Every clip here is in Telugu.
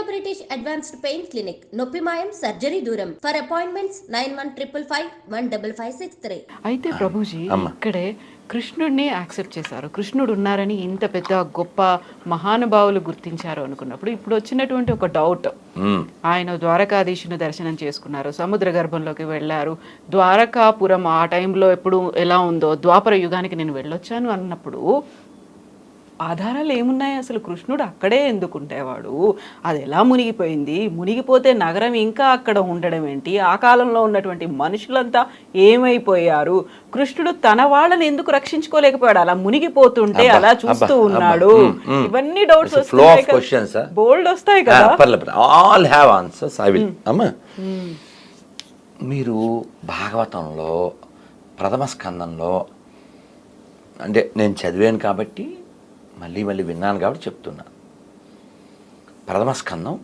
బ్రిటిష్ అడ్వాన్స్డ్ పెయిన్ క్లినిక్, నొప్పి మాయం, సర్జరీ దూరం. For appointments 9155515563. అయితే ప్రభుజీ ఇక్కడే కృష్ణుడిని యాక్సెప్ట్ చేశారు, కృష్ణుడు ఉన్నారని ఇంత పెద్ద గొప్ప మహానుభావులు గుర్తించారు అనుకున్నప్పుడు ఇప్పుడు వచ్చినటువంటి ఒక డౌట్, ఆయన ద్వారకాధీశుని దర్శనం చేసుకున్నారు, సముద్ర గర్భంలోకి వెళ్ళారు, ద్వారకాపురం ఆ టైంలో ఎప్పుడు ఎలా ఉందో ద్వాపర యుగానికి నేను వెళ్ళొచ్చాను అన్నప్పుడు ఆధారాలు ఏమున్నాయి? అసలు కృష్ణుడు అక్కడే ఎందుకుంటేవాడు? అది ఎలా మునిగిపోయింది? మునిగిపోతే నగరం ఇంకా అక్కడ ఉండడం ఏంటి? ఆ కాలంలో ఉన్నటువంటి మనుషులంతా ఏమైపోయారు? కృష్ణుడు తన వాళ్ళని ఎందుకు రక్షించుకోలేకపోయాడు? అలా మునిగిపోతుంటే అలా చూస్తూ ఉన్నాడు. ఇవన్నీ డౌట్స్ బోల్డ్ వస్తాయి కదా. All have answers. I will. అమ్మా, మీరు భాగవతంలో ప్రథమ స్కందంలో, అంటే నేను చదివాను కాబట్టి మళ్ళీ విన్నాను కాబట్టి చెప్తున్నా, ప్రథమ స్కందం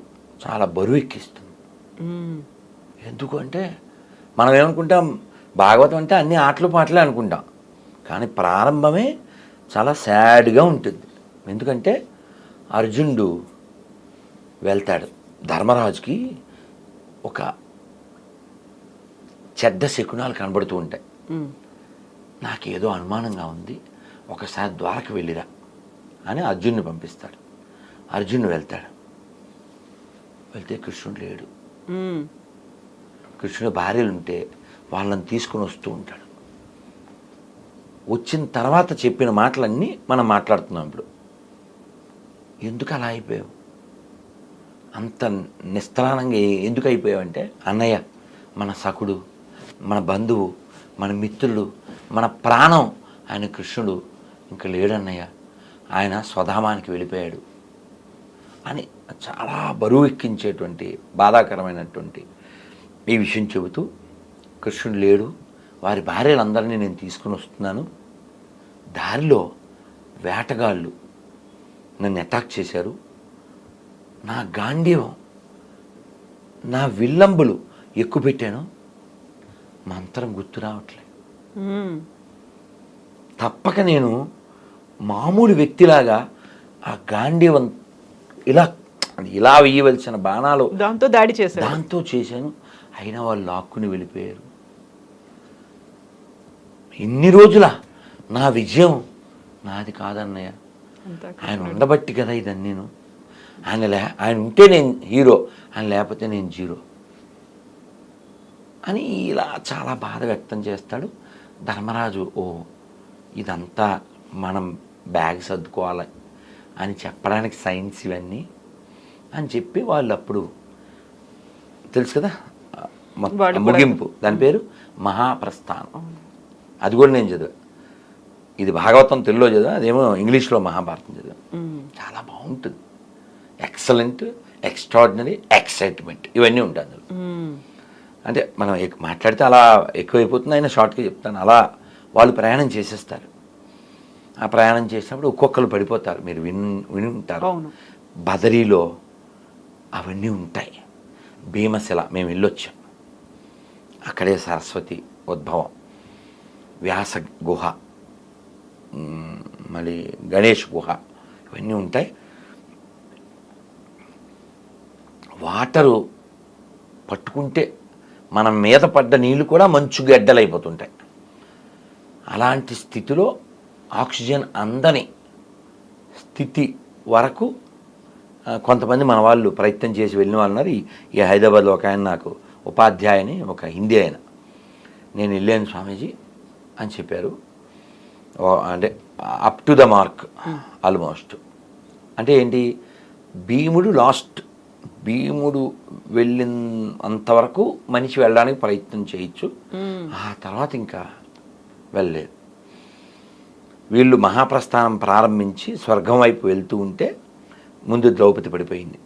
చాలా బరువు ఎక్కిస్తుంది. ఎందుకు అంటే మనం ఏమనుకుంటాం, భాగవతం అంటే అన్ని ఆటలు పాటలే అనుకుంటాం, కానీ ప్రారంభమే చాలా సాడ్గా ఉంటుంది. ఎందుకంటే అర్జునుడు వెళ్తాడు, ధర్మరాజుకి ఒక చెడ్డ శకునాలు కనబడుతూ ఉంటాయి. నాకేదో అనుమానంగా ఉంది, ఒకసారి ద్వారక వెళ్ళిరా అని అర్జున్ని పంపిస్తాడు. అర్జునుడు వెళ్తాడు, వెళ్తే కృష్ణుడు లేడు. కృష్ణుడు భార్యలు ఉంటే వాళ్ళని తీసుకుని వస్తూ ఉంటాడు. వచ్చిన తర్వాత చెప్పిన మాటలన్నీ మనం మాట్లాడుతున్నాం ఇప్పుడు. ఎందుకు అలా అయిపోయావు, అంత నిస్త్రాణంగా ఎందుకు అయిపోయావు అంటే, అన్నయ్య మన సఖుడు, మన బంధువు, మన మిత్రుడు, మన ప్రాణం ఆయన కృష్ణుడు ఇంకా లేడన్నయ్య, ఆయన స్వధామానికి వెళ్ళిపోయాడు అని చాలా బరువు ఎక్కించేటువంటి బాధాకరమైనటువంటి ఈ విషయం చెబుతూ, కృష్ణుడు లేడు, వారి భార్యలందరినీ నేను తీసుకుని వస్తున్నాను, దారిలో వేటగాళ్ళు నన్ను అటాక్ చేశారు, నా గాంధీవం నా విల్లంబులు ఎక్కుపెట్టాను, మంత్రం గుర్తు రావట్లే, తప్పక నేను మామూలు వ్యక్తిలాగా ఆ గాంధీవం ఇలా వేయవలసిన బాణాలు దాంతో దాడి చేశాను, దాంతో చేశాను, అయినా వాళ్ళు లాక్కుని వెళ్ళిపోయారు. ఇన్ని రోజుల నా విజయం నాది కాదన్నయ్య, ఆయన ఉండబట్టి కదా ఇదని. నేను ఆయన ఉంటే నేను హీరో, ఆయన లేకపోతే నేను జీరో అని ఇలా చాలా బాధ వ్యక్తం చేస్తాడు. ధర్మరాజు ఓ ఇదంతా మనం బ్యాగ్ సర్దుకోవాలి అని చెప్పడానికి సైన్స్ ఇవన్నీ అని చెప్పి వాళ్ళు అప్పుడు తెలుసు కదా ముగింపు, దాని పేరు మహాప్రస్థానం. అది కూడా నేను చదివా, ఇది భాగవతం తెలుగులో చదివా, అదేమో ఇంగ్లీష్లో మహాభారతం చదివా. చాలా బాగుంటుంది, ఎక్సలెంట్, ఎక్స్ట్రాడినరీ, ఎక్సైట్మెంట్ ఇవన్నీ ఉంటాయి అందులో. అంటే మనం మాట్లాడితే అలా ఎక్కువైపోతుంది, అయినా షార్ట్గా చెప్తాను. అలా వాళ్ళు ప్రయాణం చేసేస్తారు. ఆ ప్రయాణం చేసినప్పుడు ఒక్కొక్కరు పడిపోతారు, మీరు విని ఉంటారు. బదరీలో అవన్నీ ఉంటాయి. భీమశిల మేము వెళ్ళొచ్చాం, అక్కడే సరస్వతి ఉద్భవం, వ్యాస గుహ, మళ్ళీ గణేష్ గుహ, ఇవన్నీ ఉంటాయి. వాటరు పట్టుకుంటే మన మీద పడ్డ నీళ్ళు కూడా మంచు గడ్డలైపోతుంటాయి. అలాంటి స్థితిలో ఆక్సిజన్ అందని స్థితి వరకు కొంతమంది మన వాళ్ళు ప్రయత్నం చేసి వెళ్ళిన వాళ్ళు ఉన్నారు. ఈ హైదరాబాద్లో ఒక ఆయన నాకు ఉపాధ్యాయుని, ఒక హిందీ ఆయన, నేను వెళ్ళాను స్వామీజీ అని చెప్పారు. అంటే up to the mark almost. అంటే ఏంటి, భీముడు వెళ్ళిన అంతవరకు మనిషి వెళ్ళడానికి ప్రయత్నం చేయొచ్చు, ఆ తర్వాత ఇంకా వెళ్ళలేదు. వీళ్ళు మహాప్రస్థానం ప్రారంభించి స్వర్గం వైపు వెళ్తూ ఉంటే ముందు ద్రౌపది పడిపోయింది,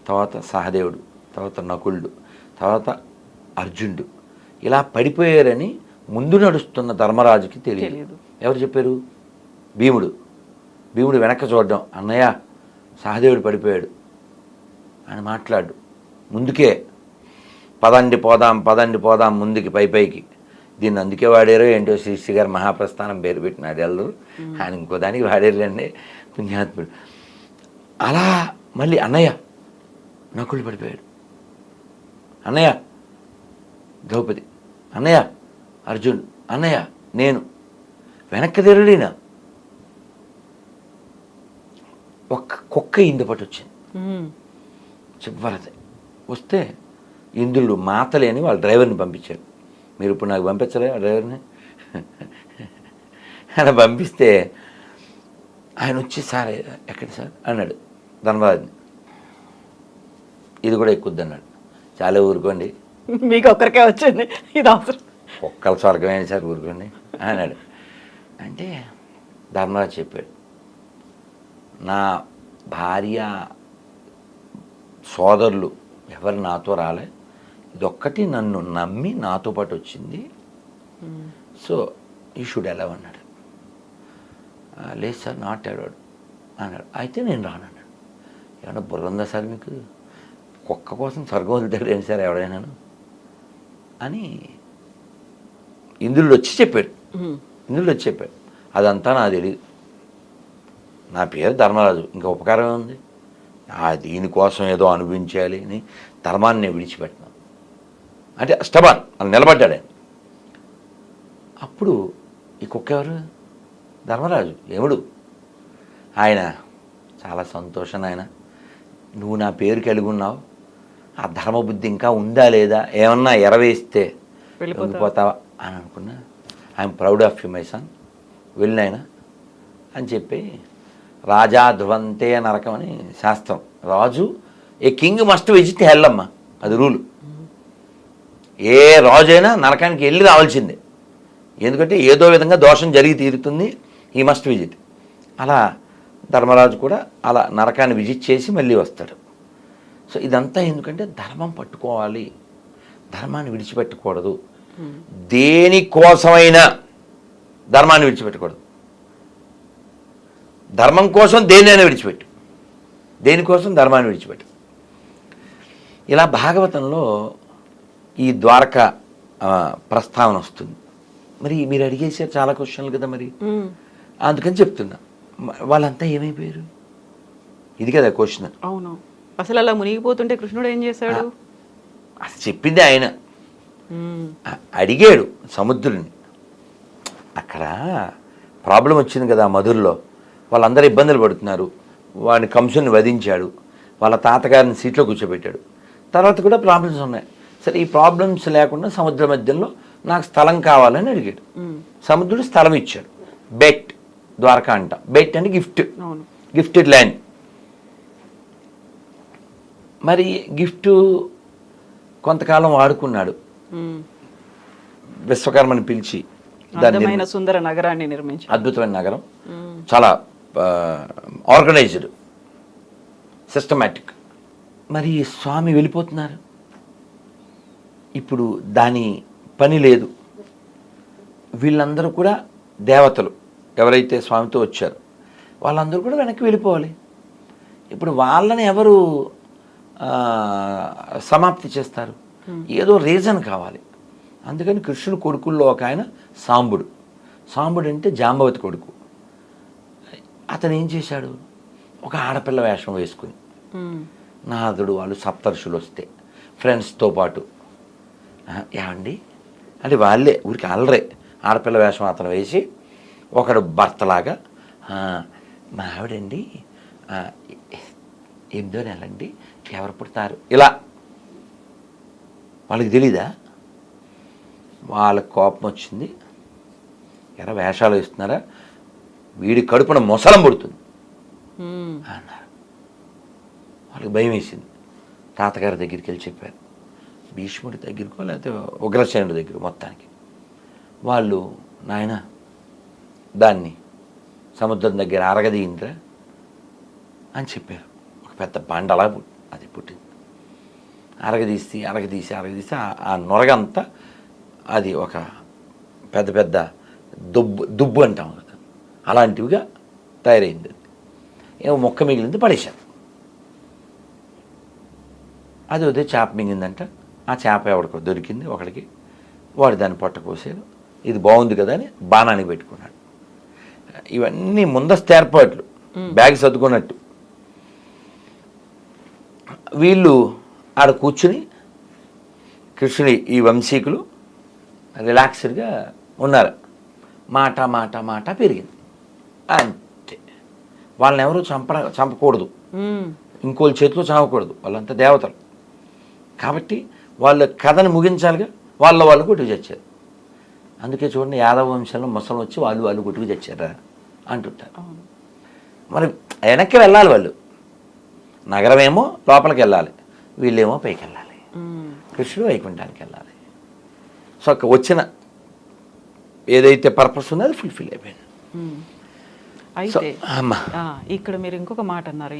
తర్వాత సహదేవుడు, తర్వాత నకులుడు, తర్వాత అర్జునుడు, ఇలా పడిపోయారని ముందు నడుస్తున్న ధర్మరాజుకి తెలియదు. ఎవరు చెప్పారు? భీముడు వెనక్కి చూడడం, అన్నయ్య సహదేవుడు పడిపోయాడు అని మాట్లాడు, ముందుకే పదండి పోదాం ముందుకి పైకి. దీన్ని అందుకే వాడారో ఏంటో శ్రీశ్రీ గారు మహాప్రస్థానం పేరు పెట్టినాడు ఎల్లరు, ఆయన ఇంకో దానికి వాడారండి పుణ్యాత్ముడు. అలా మళ్ళీ అన్నయ్య నకులు పడిపోయాడు. అన్నయ్య ద్రౌపది, అన్నయ్య అర్జున్, అన్నయ్య నేను. వెనక్కి తిరగడినా ఒక్క కుక్క ఇందు పట్టు వచ్చింది చివరిది. వస్తే ఇంద్రుడు మాతలే అని వాళ్ళ డ్రైవర్ని పంపించాడు. మీరు ఇప్పుడు నాకు పంపించలే ఆ డ్రైవర్ని అలా పంపిస్తే ఆయన వచ్చి సార్ ఎక్కడ సార్ అన్నాడు ధర్మరాజుని. ఇది కూడా ఎక్కుద్ది అన్నాడు. చాలా ఊరుకోండి, మీకు ఒక్కరికే వచ్చింది ఇది అవసరం, ఒక్కల స్వర్గమైన సార్ ఊరుకోండి అన్నాడు. అంటే ధర్మరాజు చెప్పాడు, నా భార్య సోదరులు ఎవరు నాతో రాలే, ఇదొక్కటి నన్ను నమ్మి నాతో పాటు వచ్చింది, సో యూ షుడ్ అలవ్ అన్నాడు. లేదు సార్ నాట్ అలౌడ్ అన్నాడు. అయితే నేను రానన్నాడు. ఏమన్నా బుర్ర ఉందా సార్ మీకు? కుక్క కోసం స్వర్గం వదిలితాడు ఏంటి సార్ ఎవడైనాను అని ఇంద్రుడు వచ్చి చెప్పాడు. ఇంద్రుడు వచ్చి చెప్పాడు, అదంతా నాకు తెలియదు, నా పేరు ధర్మరాజు, ఇంకా ఉపకారం ఉంది, దీనికోసం ఏదో అనుభవించాలి అని ధర్మాన్ని నేను విడిచిపెట్టినాను అంటే స్టబాన్ అని నిలబడ్డాడు ఆయన. అప్పుడు ఈ కుక్క ఎవరు? ధర్మరాజు యముడు. ఆయన చాలా సంతోషం, ఆయన నువ్వు నా పేరు కలిగి ఉన్నావు, ఆ ధర్మబుద్ధి ఇంకా ఉందా లేదా, ఏమన్నా ఎరవేస్తే వెళ్ళిపోతావా అని అనుకున్నా. I'm proud of you my son, వెళ్ళినాయన అని చెప్పి రాజా ధ్రువంతే నరకం అని శాస్త్రం. రాజు a king must visit hell అమ్మ, అది రూలు. ఏ రాజు అయినా నరకానికి వెళ్ళి రావాల్సిందే, ఎందుకంటే ఏదో విధంగా దోషం జరిగి తీరుతుంది, ఈ మస్ట్ విజిట్. అలా ధర్మరాజు కూడా అలా నరకాన్ని విజిట్ చేసి మళ్ళీ వస్తాడు. సో ఇదంతా ఎందుకంటే ధర్మం పట్టుకోవాలి, ధర్మాన్ని విడిచిపెట్టకూడదు, దేనికోసమైనా ధర్మాన్ని విడిచిపెట్టకూడదు. ధర్మం కోసం దేన్నైనా విడిచిపెట్టు, దేనికోసం ధర్మాన్ని విడిచిపెట్టు. ఇలా భాగవతంలో ఈ ద్వారక ప్రస్తావన వస్తుంది. మరి మీరు అడిగేసారు చాలా క్వశ్చన్లు కదా, మరి అందుకని చెప్తున్నా. వాళ్ళంతా ఏమైపోయారు? ఇది కదా క్వశ్చన్. అవును, అసలు అలా మునిగిపోతుంటే కృష్ణుడు ఏం చేశాడు? అసలు చెప్పింది ఆయన, అడిగాడు సముద్రుని. అక్కడ ప్రాబ్లం వచ్చింది కదా మధురలో, వాళ్ళందరూ ఇబ్బందులు పడుతున్నారు, వాడిని కంసుని వధించాడు, వాళ్ళ తాతగారిని సీట్లో కూర్చోబెట్టాడు. తర్వాత కూడా ప్రాబ్లమ్స్ ఉన్నాయి. సరే ఈ ప్రాబ్లమ్స్ లేకుండా సముద్ర మధ్యంలో నాకు స్థలం కావాలని అడిగాడు. సముద్రుడు స్థలం ఇచ్చాడు. బెట్ ద్వారకా అంట. బెట్ అంటే గిఫ్ట్, గిఫ్టెడ్ ల్యాండ్. మరి గిఫ్ట్ కొంతకాలం వాడుకున్నాడు. విశ్వకర్మని పిలిచి అద్భుతమైన సుందర నగరాన్ని నిర్మించి, అద్భుతమైన నగరం, చాలా ఆర్గనైజ్డ్, సిస్టమాటిక్. మరి స్వామి వెళ్ళిపోతున్నారు, ఇప్పుడు దాని పని లేదు. వీళ్ళందరూ కూడా దేవతలు ఎవరైతే స్వామితో వచ్చారో వాళ్ళందరూ కూడా వెనక్కి వెళ్ళిపోవాలి. ఇప్పుడు వాళ్ళని ఎవరు సమాప్తి చేస్తారు? ఏదో రీజన్ కావాలి. అందుకని కృష్ణుడు కొడుకుల్లో ఒక ఆయన సాంబుడు. సాంబుడు అంటే జాంబవతి కొడుకు. అతను ఏం చేశాడు? ఒక ఆడపిల్ల వేషం వేసుకుని, నారదుడు వాళ్ళు సప్తర్షులు వస్తే ఫ్రెండ్స్తో పాటు, ఏమండి అంటే వాళ్ళే ఊరికి అల్లరే ఆడపిల్ల వేషం అతను వేసి, ఒకడు భర్తలాగా, మా ఆవిడండి 8వ నెలండి, ఎవరు పుడతారు, ఇలా. వాళ్ళకి తెలీదా? వాళ్ళకి కోపం వచ్చింది, ఎరా వేషాలు వేస్తున్నారా, వీడి కడుపున మొసలం పుడుతుంది అన్నారు. వాళ్ళకి భయం వేసింది. తాతగారి దగ్గరికి వెళ్ళి చెప్పారు, భీష్ముడి దగ్గరకో లేకపోతే ఉగ్రసేనుడి దగ్గర. మొత్తానికి వాళ్ళు, నాయన దాన్ని సముద్రం దగ్గర అరగదీయిందిరా అని చెప్పారు. ఒక పెద్ద బండలా అది పుట్టింది. అరగదీసి అరగదీసి అరగదీసి ఆ నొరగంతా అది ఒక పెద్ద పెద్ద దుబ్బు అంటాం కదా, అలాంటివిగా తయారైంది. అది ఏమో మొక్క మిగిలింది, పడేశారు. అది వదే చేప మింగిందంట. ఆ చేప ఎవడికో దొరికింది ఒకడికి, వాడు దాన్ని పొట్ట కోసాడు. ఇది బాగుంది కదా అని బాణానికి పెట్టుకున్నాడు. ఇవన్నీ ముందస్తు ఏర్పాట్లు, బ్యాగ్ సర్దుకున్నట్టు. వీళ్ళు ఆడ కూర్చుని కృష్ణుడి ఈ వంశీకులు రిలాక్స్డ్గా ఉన్నారు. మాట మాట మాట పెరిగింది అంతే. వాళ్ళని ఎవరు చంపకూడదు, ఇంకోళ్ళ చేతిలో చావకూడదు, వాళ్ళంతా దేవతలు కాబట్టి వాళ్ళ కథను ముగించాలిగా. వాళ్ళు కొట్టుకు చచ్చారు. అందుకే చూడండి యాదవ వంశంలో ముసలు వచ్చి వాళ్ళు కొట్టుకు చచ్చారా అంటుంటారు. మరి వెనక్కి వెళ్ళాలి, వాళ్ళు నగరమేమో లోపలికి వెళ్ళాలి, వీళ్ళేమో పైకి వెళ్ళాలి, కృష్ణుడు వైకుంఠానికి వెళ్ళాలి. సో వచ్చిన ఏదైతే పర్పస్ ఉందో అది ఫుల్ఫిల్ అయిపోయింది. అయితే ఇక్కడ మీరు ఇంకొక మాట అన్నారు,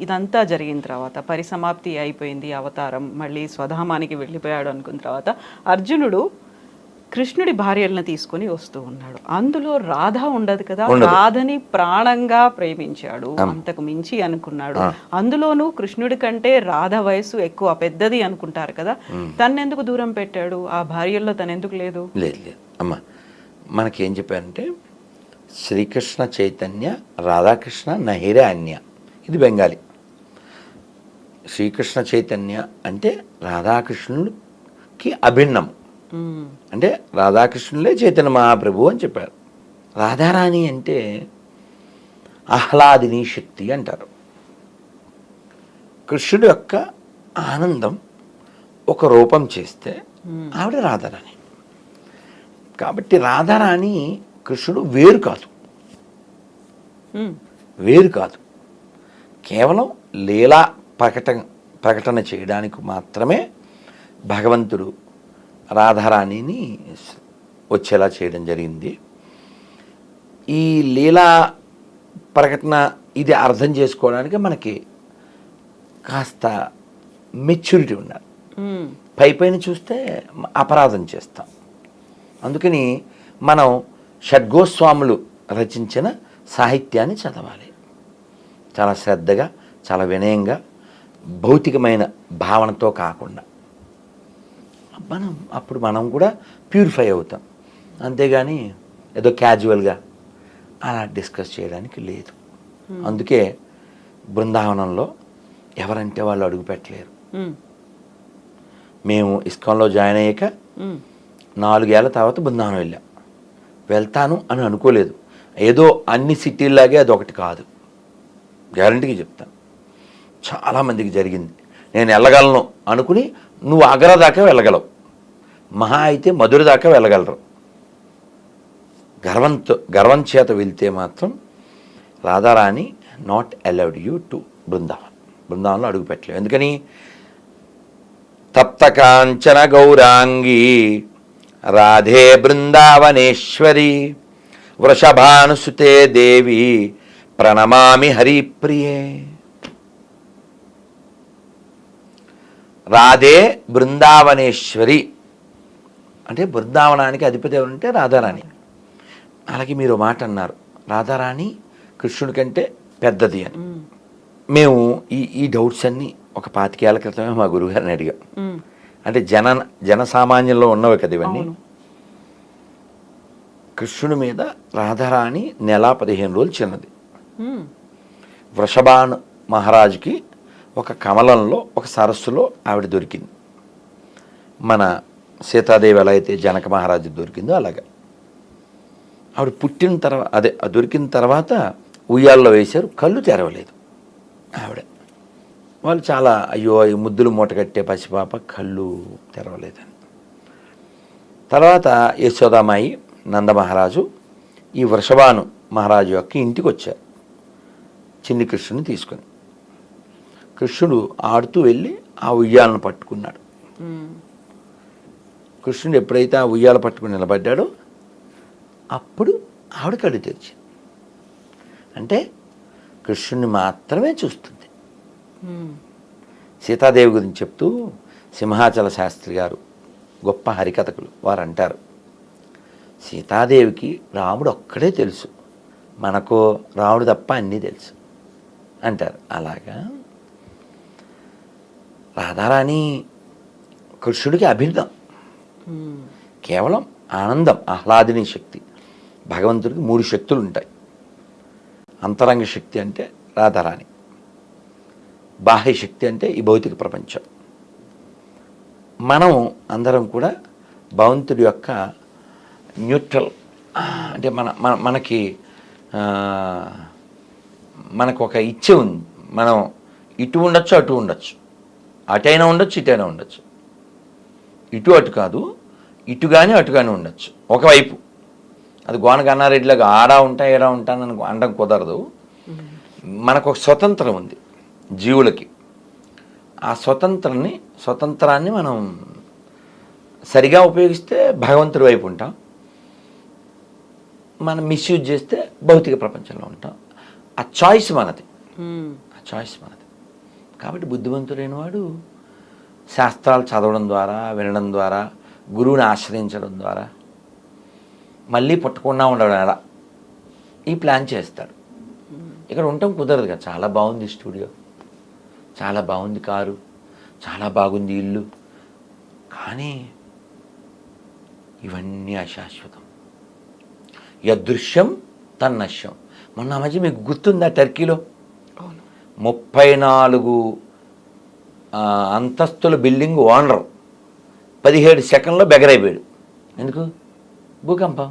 ఇదంతా జరిగిన తర్వాత పరిసమాప్తి అయిపోయింది, అవతారం మళ్ళీ స్వధామానికి వెళ్ళిపోయాడు అనుకున్న తర్వాత అర్జునుడు కృష్ణుడి భార్యలను తీసుకొని వస్తూ ఉన్నాడు. అందులో రాధ ఉండదు కదా, రాధని ప్రాణంగా ప్రేమించాడు, అంతకు మించి అనుకున్నాడు. అందులోనూ కృష్ణుడి కంటే రాధ వయసు ఎక్కువ పెద్దది అనుకుంటారు కదా, తనెందుకు దూరం పెట్టాడు? ఆ భార్యల్లో తనెందుకు లేదు? లేదు అమ్మా, మనకేం చెప్పారంటే శ్రీకృష్ణ చైతన్య రాధాకృష్ణ నహిరే అన్య, ఇది బెంగాలీ. శ్రీకృష్ణ చైతన్య అంటే రాధాకృష్ణుడికి అభిన్నం, అంటే రాధాకృష్ణులే చైతన్య మహాప్రభు అని చెప్పారు. రాధారాణి అంటే ఆహ్లాదిని శక్తి అంటారు. కృష్ణుడి యొక్క ఆనందం ఒక రూపం చేస్తే ఆవిడ రాధారాణి. కాబట్టి రాధారాణి కృష్ణుడు వేరు కాదు, కేవలం లీలా ప్రకటన చేయడానికి మాత్రమే భగవంతుడు రాధారాణిని వచ్చేలా చేయడం జరిగింది. ఈ లీలా ప్రకటన ఇది అర్థం చేసుకోవడానికి మనకి కాస్త మెచ్యూరిటీ ఉండాలి. పైన చూస్తే అపరాధం చేస్తాం. అందుకని మనం షడ్గోస్వాములు రచించిన సాహిత్యాన్ని చదవాలి, చాలా శ్రద్ధగా, చాలా వినయంగా, భౌతికమైన భావనతో కాకుండా. అప్పుడు మనం కూడా ప్యూరిఫై అవుతాం. అంతేగాని ఏదో క్యాజువల్గా అలా డిస్కస్ చేయడానికి లేదు. అందుకే బృందావనంలో ఎవరంటే వాళ్ళు అడుగు పెట్టలేరు. మేము ఇస్కాన్లో జాయిన్ అయ్యాక 4 ఏళ్ల తర్వాత బృందావనం వెళ్తాను అని అనుకోలేదు. ఏదో అన్ని సిటీల్లాగే అదొకటి కాదు, గ్యారంటీగా చెప్తాను. చాలామందికి జరిగింది. నేను వెళ్ళగలను అనుకుని నువ్వు ఆగ్రా దాకా వెళ్ళగలవు, మహా అయితే మధుర దాకా వెళ్ళగలరు. గర్వం చేత వెళ్తే మాత్రం Radharani not allowed you to బృందావనంలో అడుగు పెట్టలేవు. ఎందుకని తప్త కాంచన గౌరాంగి రాధే బృందావనేశ్వరి వృషభానుసుతే దేవి ప్రణమామి హరిప్రియే. రాధే బృందావనేశ్వరి అంటే బృందావనానికి అధిపతి ఎవరంటే రాధారాణి. అలాగే మీరు మాట అన్నారు, రాధారాణి కృష్ణుడి కంటే పెద్దది అని. మేము ఈ డౌట్స్ అన్నీ ఒక 25 ఏళ్ల క్రితమే మా గురువుగారిని అడిగాం. అంటే జనసామాన్యంలో ఉన్నవి కదా ఇవన్నీ. కృష్ణుడి మీద రాధారాణి నెల 15 రోజులు చిన్నది. వృషభాను మహారాజుకి ఒక కమలంలో ఒక సరస్సులో ఆవిడ దొరికింది. మన సీతాదేవి ఎలా అయితే జనక మహారాజు దొరికిందో అలాగా ఆవిడ పుట్టిన తర్వాత దొరికిన తర్వాత ఉయ్యాల్లో వేశారు, కళ్ళు తెరవలేదు ఆవిడ. వాళ్ళు చాలా అయ్యో ఈ ముద్దులు మూట కట్టే పసిపాప కళ్ళు తెరవలేదని. తర్వాత యశోదామాయి నందమహారాజు ఈ వృషభాను మహారాజు యొక్క ఇంటికి వచ్చారు చిన్ని కృష్ణుని తీసుకొని. కృష్ణుడు ఆడుతూ వెళ్ళి ఆ ఉయ్యాలను పట్టుకున్నాడు. కృష్ణుడు ఎప్పుడైతే ఆ ఉయ్యాల పట్టుకుని నిలబడ్డాడో అప్పుడు ఆవిడ కళ్ళు తెరిచింది. అంటే కృష్ణుని మాత్రమే చూస్తుంది. సీతాదేవి గురించి చెప్తూ సింహాచల శాస్త్రి గారు గొప్ప హరికథకులు వారు అంటారు, సీతాదేవికి రాముడు ఒక్కడే తెలుసు, మనకు రాముడు తప్ప అన్నీ తెలుసు అంటారు. అలాగా రాధారాణి కృష్ణుడికి అభిన్నం, కేవలం ఆనందం, ఆహ్లాదిని శక్తి. భగవంతుడికి 3 శక్తులు ఉంటాయి. అంతరంగ శక్తి అంటే రాధారాణి, బాహ్య శక్తి అంటే ఈ భౌతిక ప్రపంచం. మనం అందరం కూడా భగవంతుడి యొక్క న్యూట్రల్, అంటే మనకి మనకు ఒక ఇచ్చే ఉంది. మనం ఇటు ఉండొచ్చు, అటు ఉండొచ్చు, అటైనా ఉండొచ్చు, ఇటైనా ఉండొచ్చు. ఇటు అటు కాదు, ఇటు కానీ అటు కానీ ఉండొచ్చు ఒకవైపు. అది గోన గన్నారెడ్డిలాగా ఆడా ఉంటా ఏడా ఉంటానని అనడం కుదరదు. మనకు ఒక స్వతంత్రం ఉంది జీవులకి. ఆ స్వతంత్రాన్ని మనం సరిగా ఉపయోగిస్తే భగవంతుడి వైపు ఉంటాం, మనం మిస్యూజ్ చేస్తే భౌతిక ప్రపంచంలో ఉంటాం. ఆ చాయిస్ మనది. కాబట్టి బుద్ధిమంతుడైన వాడు శాస్త్రాలు చదవడం ద్వారా, వినడం ద్వారా, గురువుని ఆశ్రయించడం ద్వారా, మళ్ళీ పుట్టకుండా ఉండడం ఎలా ఈ ప్లాన్ చేస్తాడు. ఇక్కడ ఉండటం కుదరదు కదా. చాలా బాగుంది స్టూడియో, చాలా బాగుంది కారు, చాలా బాగుంది ఇల్లు, కానీ ఇవన్నీ అశాశ్వతం. యదృశ్యం తన్నశ్యం. మొన్న మధ్య మీకు గుర్తుందా, టర్కీలో 34 అంతస్తుల బిల్డింగ్ ఓనర్ 17 సెకండ్లో బెగరైపోయాడు. ఎందుకు? భూకంపం.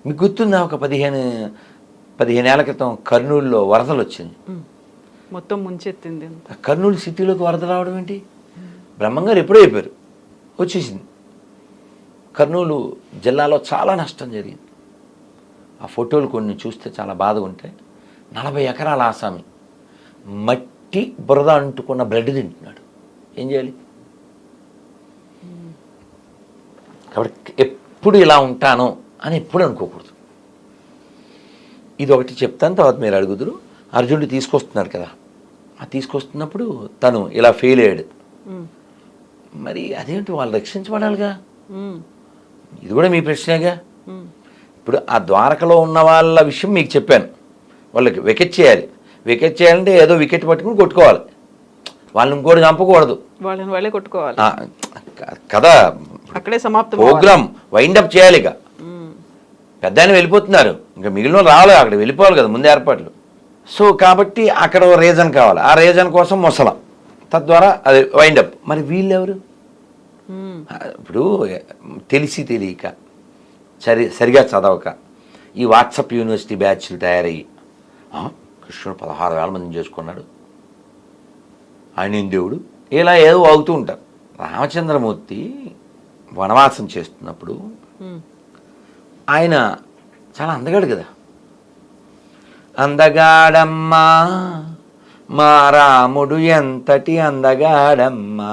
మీకు గుర్తుందా, ఒక 15 ఏళ్ల క్రితం కర్నూలులో వరదలు వచ్చింది, మొత్తం ముంచెత్తింది. కర్నూలు సిటీలోకి వరద రావడం ఏంటి? బ్రహ్మంగారు ఎప్పుడో అయిపోయారు, వచ్చేసింది. కర్నూలు జిల్లాలో చాలా నష్టం జరిగింది. ఆ ఫోటోలు కొన్ని చూస్తే చాలా బాధగా ఉంటాయి. 40 ఎకరాల ఆసామి మట్టి బురద అంటుకున్న బ్లడ్ తింటున్నాడు. ఏం చేయాలి? కాబట్టి ఎప్పుడు ఇలా ఉంటాను అని ఎప్పుడు అనుకోకూడదు. ఇది ఒకటి చెప్తాను, తర్వాత మీరు అడుగుదురు. అర్జునుడు తీసుకొస్తున్నాడు కదా, ఆ తీసుకొస్తున్నప్పుడు తను ఇలా ఫెయిల్ అయ్యాడు. మరి అదేంటి, వాళ్ళు రక్షించబడాలిగా. ఇది కూడా మీ ప్రశ్నేగా. ఇప్పుడు ఆ ద్వారకలో ఉన్న వాళ్ళ విషయం మీకు చెప్పాను. వాళ్ళకి వికెట్ చేయాలి. వికెట్ చేయాలంటే ఏదో వికెట్ పట్టుకుని కొట్టుకోవాలి, వాళ్ళని ఇంకోటి చంపకూడదు, వాళ్ళని వాళ్ళే కొట్టుకోవాలి కదా. అక్కడే సమాప్తం. ప్రోగ్రామ్ వైండప్ చేయాలి. ఇక పెద్ద ఆయన వెళ్ళిపోతున్నారు, ఇంకా మిగిలిన రావాలి, అక్కడ వెళ్ళిపోవాలి కదా, ముందు ఏర్పాట్లు. సో కాబట్టి అక్కడ రీజన్ కావాలి, ఆ రీజన్ కోసం మొసలం, తద్వారా అది వైండప్. మరి వీళ్ళెవరు? ఇప్పుడు తెలిసి తెలియక, సరిగా చదవక ఈ వాట్సాప్ యూనివర్సిటీ బ్యాచ్లు తయారయ్యి కృష్ణుడు 16,000 మందిని చేసుకున్నాడు, ఆయన దేవుడు, ఇలా ఏదో అవుతూ ఉంటారు. రామచంద్రమూర్తి వనవాసం చేస్తున్నప్పుడు ఆయన చాలా అందగాడు కదా. అందగాడమ్మా మా రాముడు ఎంతటి అందగాడమ్మా,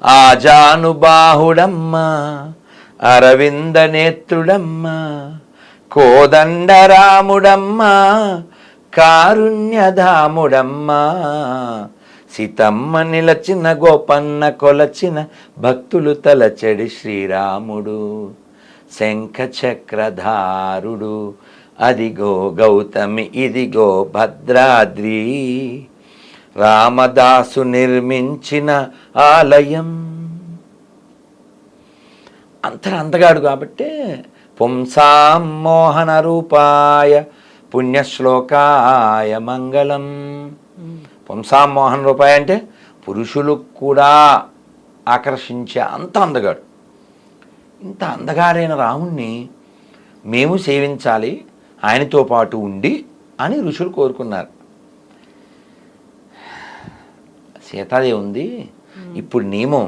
ఆజానుబాహుడమ్మా అరవింద నేత్రుడమ్మా, కోదండరాముడమ్మా కారుణ్యధాముడమ్మా, సీతమ్మ నిలచిన గోపన్న కొలచిన భక్తులు తలచెడి శ్రీరాముడు, శంఖ చక్రధారుడు, అదిగో గౌతమి ఇదిగో భద్రాద్రి, రామదాసు నిర్మించిన ఆలయం. అంతగాడు కాబట్టే పుంసాం మోహన రూపాయ పుణ్యశ్లోకాయ మంగళం. పుంసాం మోహన రూపాయ అంటే పురుషులు కూడా ఆకర్షించే అంత అందగాడు. ఇంత అందగాడైన రాముణ్ణి మేము సేవించాలి, ఆయనతో పాటు ఉండి అని ఋషులు కోరుకున్నారు. సీతాదేవి ఉంది, ఇప్పుడు నియమం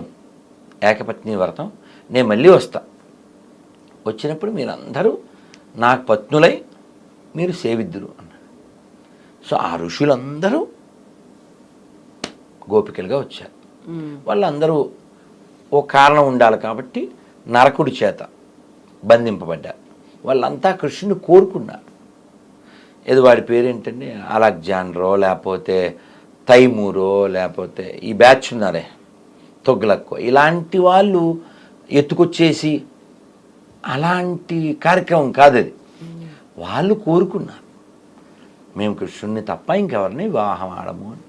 ఏకపత్ని వ్రతం, నేను మళ్ళీ వస్తా, వచ్చినప్పుడు మీరందరూ నాకు పత్నులై మీరు సేవిద్దురు అన్నాడు. సో ఆ ఋషులందరూ గోపికలుగా వచ్చారు. వాళ్ళందరూ ఓ కారణం ఉండాలి కాబట్టి నరకుడి చేత బంధింపబడ్డారు. వాళ్ళంతా కృష్ణుని కోరుకున్నారు. ఏదో వాడి పేరేంటండి, అలెగ్జాండరో లేకపోతే తైమూరో లేకపోతే ఈ బ్యాచ్ ఉన్నారే తొగ్లక్కో, ఇలాంటి వాళ్ళు ఎత్తుకొచ్చేసి అలాంటి కార్యక్రమం కాదు అది. వాళ్ళు కోరుకున్నారు మేము కృష్ణుడిని తప్ప ఇంకెవరిని వివాహం ఆడము అని.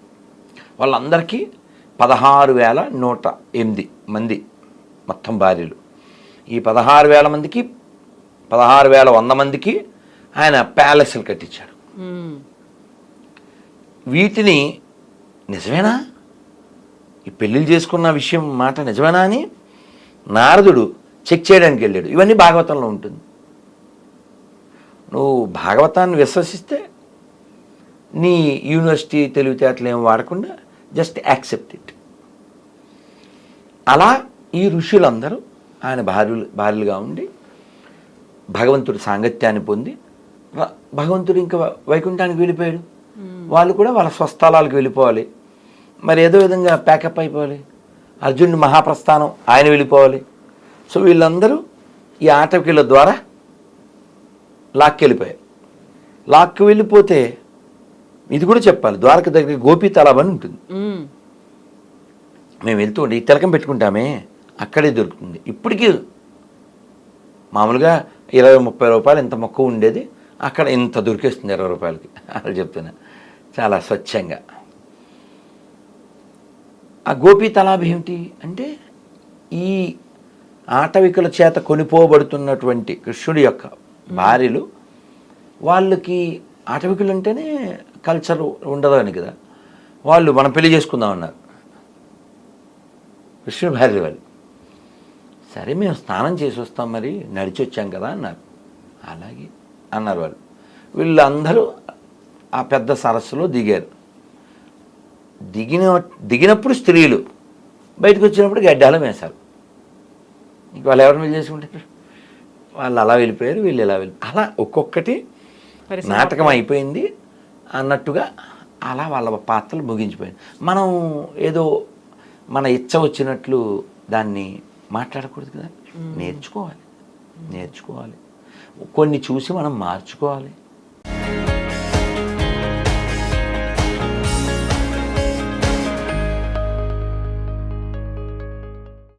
వాళ్ళందరికీ 16,108 మంది మొత్తం భార్యలు. ఈ 16,000 మందికి 16,100 మందికి ఆయన ప్యాలెస్లు కట్టించాడు. వీటిని నిజమేనా, ఈ పెళ్ళిళ్ళు చేసుకున్న విషయం మాట నిజమేనా అని నారదుడు చెక్ చేయడానికి వెళ్ళాడు. ఇవన్నీ భాగవతంలో ఉంటుంది. నువ్వు భాగవతాన్ని విశ్వసిస్తే నీ యూనివర్సిటీ తెలివితేటలు ఏం వాడకుండా జస్ట్ యాక్సెప్ట్ ఇట్. అలా ఈ ఋషులందరూ ఆయన భార్యలుగా ఉండి భగవంతుడి సాంగత్యాన్ని పొంది భగవంతుడు ఇంకా వైకుంఠానికి వెళ్ళిపోయాడు. వాళ్ళు కూడా వాళ్ళ స్వస్థలాలకు వెళ్ళిపోవాలి. మరి ఏదో విధంగా ప్యాకప్ అయిపోవాలి. అర్జునుడి మహాప్రస్థానం, ఆయన వెళ్ళిపోవాలి. సో వీళ్ళందరూ ఈ ఆటవికుల ద్వారా లాక్కెళ్ళిపోయారు. లాక్కి వెళ్ళిపోతే ఇది కూడా చెప్పాలి, ద్వారక దగ్గర గోపీ తలాబ్ అని ఉంటుంది. మేము వెళ్తూ ఉండి ఈ తిలకం పెట్టుకుంటామే, అక్కడే దొరుకుతుంది. ఇప్పటికీ మామూలుగా 20-30 రూపాయలు ఇంత మొక్క ఉండేది, అక్కడ ఇంత దొరికేస్తుంది 20 రూపాయలకి. అలా చెప్తున్నా, చాలా స్వచ్ఛంగా. ఆ గోపీ తలాబ్ ఏమిటి అంటే, ఈ ఆటవికుల చేత కొనిపోబడుతున్నటువంటి కృష్ణుడి యొక్క భార్యలు, వాళ్ళకి ఆటవికులు అంటేనే కల్చర్ ఉండదు అని కదా, వాళ్ళు మనం పెళ్లి చేసుకుందాం అన్నారు కృష్ణుడి భార్య వాళ్ళు. సరే మేము స్నానం చేసి వస్తాం, మరి నడిచి వచ్చాం కదా అన్నారు. అలాగే అన్నారు వాళ్ళు. వీళ్ళందరూ ఆ పెద్ద సరస్సులో దిగారు. దిగినప్పుడు స్త్రీలు, బయటకు వచ్చినప్పుడు గడ్డాలు వేశారు. ఇంక వాళ్ళు ఎవరిని పెళ్లి చేసుకుంటారు? వాళ్ళు అలా వెళ్ళిపోయారు, వీళ్ళు ఎలా వెళ్ళిపోయారు. అలా ఒక్కొక్కటి నాటకం అయిపోయింది అన్నట్టుగా అలా వాళ్ళ పాత్రలు ముగించిపోయింది. మనం ఏదో మన ఇచ్చ వచ్చినట్లు దాన్ని మాట్లాడకూడదు కదా, నేర్చుకోవాలి. కొన్ని చూసి మనం మార్చుకోవాలి.